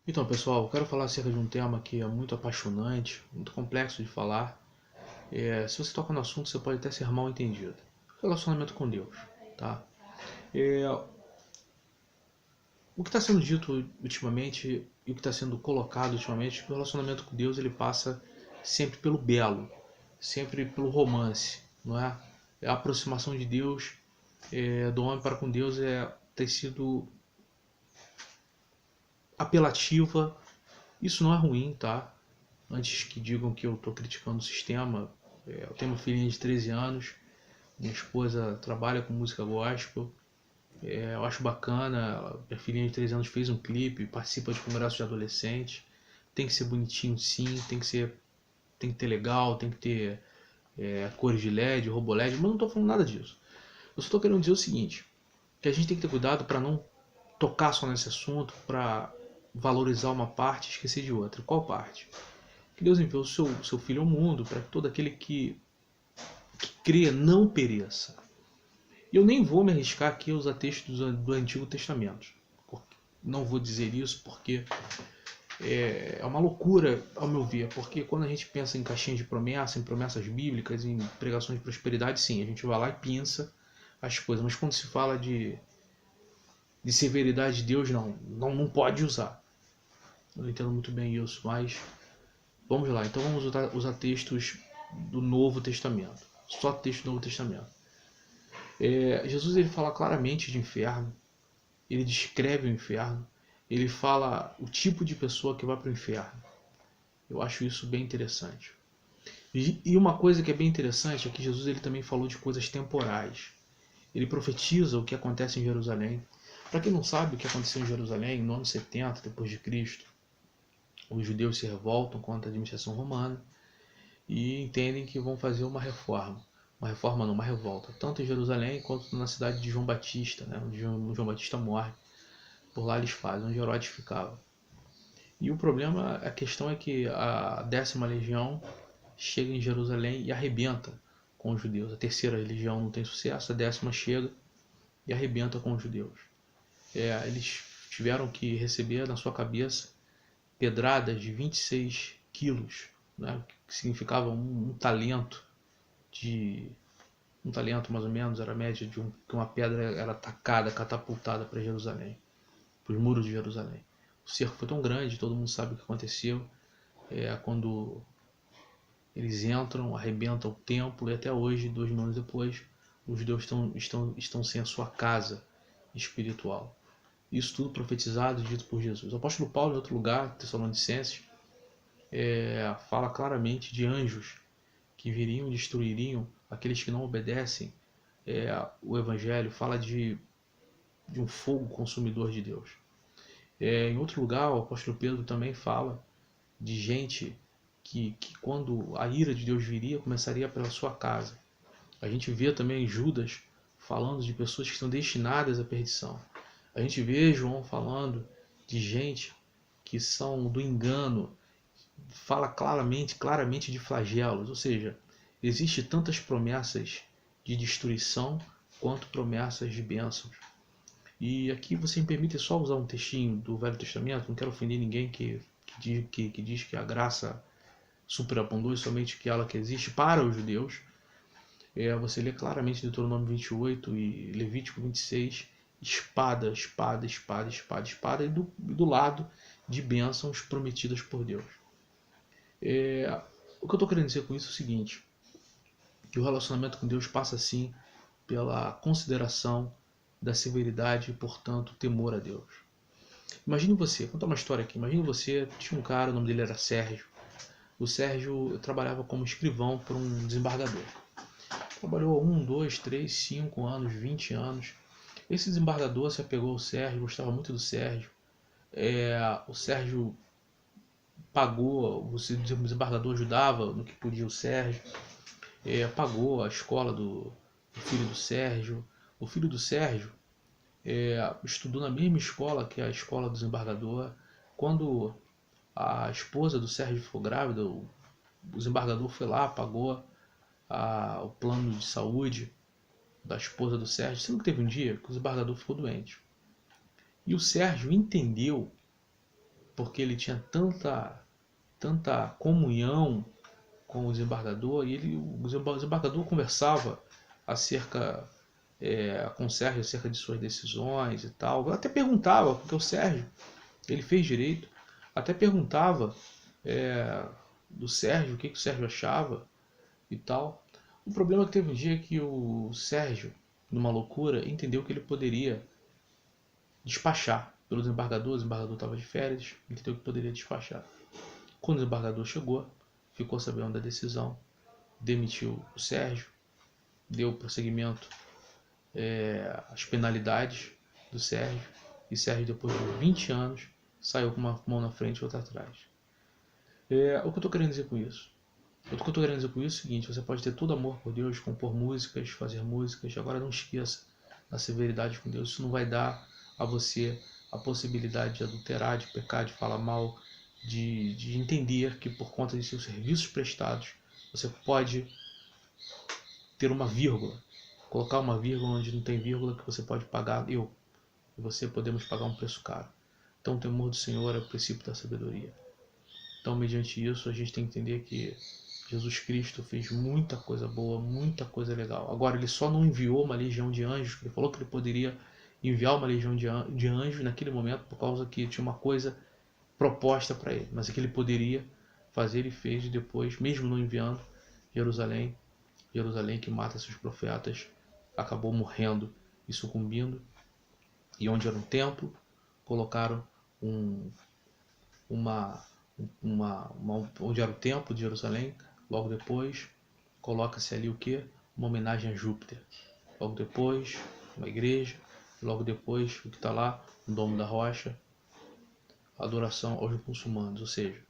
Então, pessoal, eu quero falar acerca de um tema que é muito apaixonante, muito complexo de falar. Se você toca no assunto, você pode até ser mal entendido. Relacionamento com Deus, tá? É, o que está sendo dito ultimamente e o que está sendo colocado ultimamente, que o relacionamento com Deus ele passa sempre pelo belo, sempre pelo romance, não é? A aproximação de Deus, do homem para com Deus, tem sido apelativa. Isso não é ruim, tá? Antes que digam que eu estou criticando o sistema, eu tenho uma filhinha de 13 anos, minha esposa trabalha com música gospel, eu acho bacana, minha filhinha de 13 anos fez um clipe, participa de congresso de adolescente, tem que ser bonitinho sim, tem que ter legal, tem que ter cores de LED, robô LED, mas não estou falando nada disso. Eu só estou querendo dizer o seguinte, que a gente tem que ter cuidado para não tocar só nesse assunto, para valorizar uma parte e esquecer de outra. Qual parte? Que Deus enviou o seu Filho ao mundo para que todo aquele que crê não pereça. E eu nem vou me arriscar aqui a usar textos do Antigo Testamento. Não vou dizer isso porque é uma loucura, ao meu ver, porque quando a gente pensa em caixinhas de promessa, em promessas bíblicas, em pregações de prosperidade, sim, a gente vai lá e pensa as coisas, mas quando se fala de severidade de Deus, não pode usar. Eu não entendo muito bem isso, mas vamos lá, então vamos usar textos do Novo Testamento, só texto do Novo Testamento. Jesus ele fala claramente de inferno, ele descreve o inferno, ele fala o tipo de pessoa que vai para o inferno. Eu acho isso bem interessante. E uma coisa que é bem interessante é que Jesus ele também falou de coisas temporais. Ele profetiza o que acontece em Jerusalém. Para quem não sabe o que aconteceu em Jerusalém, no ano 70 depois de Cristo, os judeus se revoltam contra a administração romana e entendem que vão fazer uma reforma. Uma reforma não, uma revolta, tanto em Jerusalém quanto na cidade de João Batista, né, onde João Batista morre. Por lá eles fazem, onde Herodes ficava. E o problema, a questão é que a 10ª legião chega em Jerusalém e arrebenta com os judeus. A terceira legião não tem sucesso, a 10ª chega e arrebenta com os judeus. Eles tiveram que receber na sua cabeça pedradas de 26 quilos, né, que significava um talento de um talento mais ou menos, era a média de que uma pedra era atacada, catapultada para Jerusalém, para os muros de Jerusalém. O cerco foi tão grande, todo mundo sabe o que aconteceu, quando eles entram, arrebentam o templo e até hoje, 2000 anos depois, os judeus estão sem a sua casa espiritual. Isso tudo profetizado e dito por Jesus. O apóstolo Paulo, em outro lugar, Tessalonicenses, fala claramente de anjos que viriam e destruiriam aqueles que não obedecem o Evangelho, fala de um fogo consumidor de Deus. Em outro lugar, o apóstolo Pedro também fala de gente que quando a ira de Deus viria, começaria pela sua casa. A gente vê também Judas falando de pessoas que estão destinadas à perdição. A gente vê João falando de gente que são do engano, fala claramente de flagelos, ou seja, existe tantas promessas de destruição quanto promessas de bênçãos. E aqui você me permite só usar um textinho do Velho Testamento, não quero ofender ninguém que diz que a graça superabundou e somente aquela que existe para os judeus. Você lê claramente Deuteronômio 28 e Levítico 26, espada, espada, espada, espada, espada, e do lado de bênçãos prometidas por Deus. O que eu estou querendo dizer com isso é o seguinte, que o relacionamento com Deus passa sim pela consideração da severidade e, portanto, temor a Deus. Imagine você, vou contar uma história aqui, imagine você, tinha um cara, o nome dele era Sérgio. O Sérgio trabalhava como escrivão para um desembargador. Trabalhou 1, 2, 3, 5 anos, 20 anos. Esse desembargador se apegou ao Sérgio, gostava muito do Sérgio. O Sérgio pagou, o desembargador ajudava no que podia o Sérgio. Pagou a escola do filho do Sérgio. O filho do Sérgio estudou na mesma escola que a escola do desembargador. Quando a esposa do Sérgio ficou grávida, o desembargador foi lá, pagou o plano de saúde da esposa do Sérgio, sendo que teve um dia que o desembargador ficou doente. E o Sérgio entendeu porque ele tinha tanta comunhão com o desembargador, e o desembargador conversava acerca com o Sérgio acerca de suas decisões e tal. Eu até perguntava, porque o Sérgio, ele fez direito, até perguntava do Sérgio, o que o Sérgio achava e tal. O problema é que teve um dia que o Sérgio, numa loucura, entendeu que ele poderia despachar pelo desembargador. O desembargador estava de férias, entendeu que poderia despachar. Quando o desembargador chegou, ficou sabendo da decisão, demitiu o Sérgio, deu prosseguimento às penalidades do Sérgio, e Sérgio, depois de 20 anos, saiu com uma mão na frente e outra atrás. O que eu estou querendo dizer com isso? O que eu estou querendo dizer com isso é o seguinte: você pode ter todo amor por Deus, compor músicas, fazer músicas, agora não esqueça da severidade com Deus. Isso não vai dar a você a possibilidade de adulterar, de pecar, de falar mal, de entender que por conta de seus serviços prestados, você pode ter uma vírgula, colocar uma vírgula onde não tem vírgula, que você pode pagar, eu e você podemos pagar um preço caro. Então o temor do Senhor é o princípio da sabedoria. Então, mediante isso, a gente tem que entender que Jesus Cristo fez muita coisa boa, muita coisa legal. Agora, ele só não enviou uma legião de anjos. Ele falou que ele poderia enviar uma legião de anjos naquele momento, por causa que tinha uma coisa proposta para ele. Mas é que ele poderia fazer, ele fez, e depois, mesmo não enviando, Jerusalém que mata seus profetas, acabou morrendo e sucumbindo. E onde era um templo, colocaram onde era o templo de Jerusalém. Logo depois, coloca-se ali o que? Uma homenagem a Júpiter. Logo depois, uma igreja. Logo depois, o que está lá? O Domo da Rocha. A adoração aos muçulmanos. Ou seja,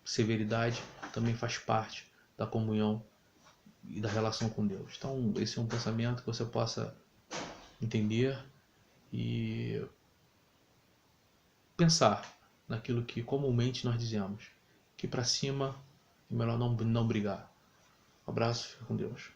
severidade também faz parte da comunhão e da relação com Deus. Então, esse é um pensamento que você possa entender e pensar naquilo que comumente nós dizemos, que para cima é melhor não brigar. Um abraço, fica com Deus.